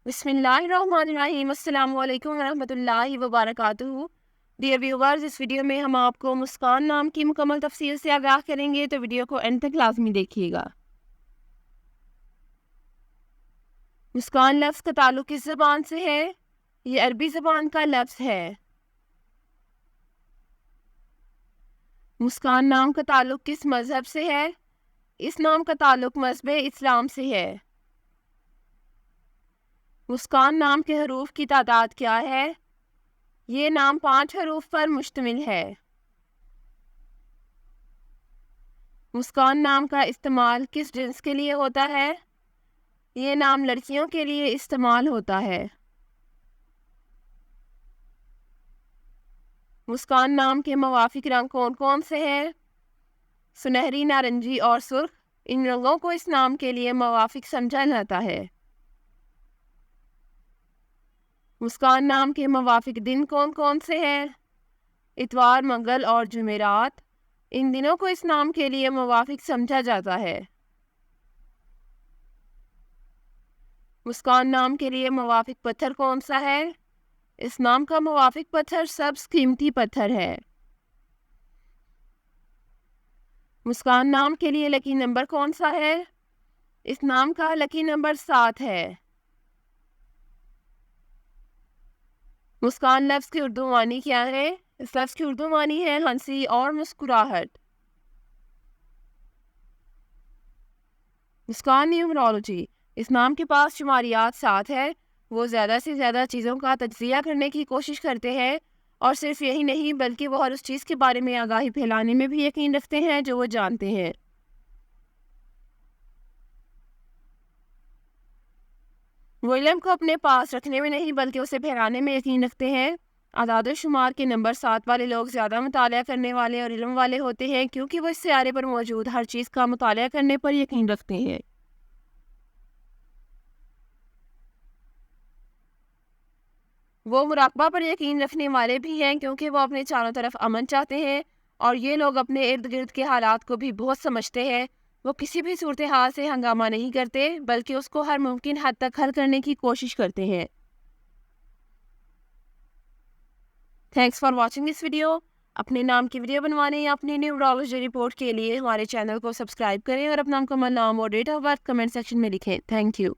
بسم اللہ الرحمن الرحیم۔ السلام علیکم ورحمۃ اللہ وبرکاتہ۔ ڈیئر ویورز، اس ویڈیو میں ہم آپ کو مسکان نام کی مکمل تفصیل سے آگاہ کریں گے، تو ویڈیو کو اینڈ تک لازمی دیکھیے گا۔ مسکان لفظ کا تعلق کس زبان سے ہے؟ یہ عربی زبان کا لفظ ہے۔ مسکان نام کا تعلق کس مذہب سے ہے؟ اس نام کا تعلق مذہب اسلام سے ہے۔ مسکان نام کے حروف کی تعداد کیا ہے؟ یہ نام 5 حروف پر مشتمل ہے۔ مسکان نام کا استعمال کس جنس کے لیے ہوتا ہے؟ یہ نام لڑکیوں کے لیے استعمال ہوتا ہے۔ مسکان نام کے موافق رنگ کون کون سے ہیں؟ سنہری، نارنجی اور سرخ، ان رنگوں کو اس نام کے لیے موافق سمجھا جاتا ہے۔ مسکان نام کے موافق دن کون کون سے ہیں؟ اتوار، منگل اور جمعرات، ان دنوں کو اس نام کے لیے موافق سمجھا جاتا ہے۔ مسکان نام کے لیے موافق پتھر کون سا ہے؟ اس نام کا موافق پتھر سبز قیمتی پتھر ہے۔ مسکان نام کے لیے لکی نمبر کون سا ہے؟ اس نام کا لکی نمبر 7 ہے۔ مسکان لفظ کی اردو معنی کیا ہے؟ اس لفظ کی اردو معنی ہے ہنسی اور مسکراہٹ۔ مسکان نیومرولوجی، اس نام کے پاس شماریات 7 ہے۔ وہ زیادہ سے زیادہ چیزوں کا تجزیہ کرنے کی کوشش کرتے ہیں، اور صرف یہی نہیں بلکہ وہ ہر اس چیز کے بارے میں آگاہی پھیلانے میں بھی یقین رکھتے ہیں جو وہ جانتے ہیں۔ وہ علم کو اپنے پاس رکھنے میں نہیں بلکہ اسے پھیلانے میں یقین رکھتے ہیں۔ اعداد و شمار کے نمبر 7 والے لوگ زیادہ مطالعہ کرنے والے اور علم والے ہوتے ہیں، کیونکہ وہ اس سیارے پر موجود ہر چیز کا مطالعہ کرنے پر یقین رکھتے ہیں۔ وہ مراقبہ پر یقین رکھنے والے بھی ہیں، کیونکہ وہ اپنے چاروں طرف امن چاہتے ہیں، اور یہ لوگ اپنے ارد گرد کے حالات کو بھی بہت سمجھتے ہیں۔ وہ کسی بھی صورتحال سے ہنگامہ نہیں کرتے بلکہ اس کو ہر ممکن حد تک حل کرنے کی کوشش کرتے ہیں۔ Thanks for watching this video. اپنے نام کی ویڈیو بنوانے یا اپنی نیورولوجی رپورٹ کے لیے ہمارے چینل کو سبسکرائب کریں اور اپنا مکمل نام اور date of birth comment section میں لکھیں۔ Thank you.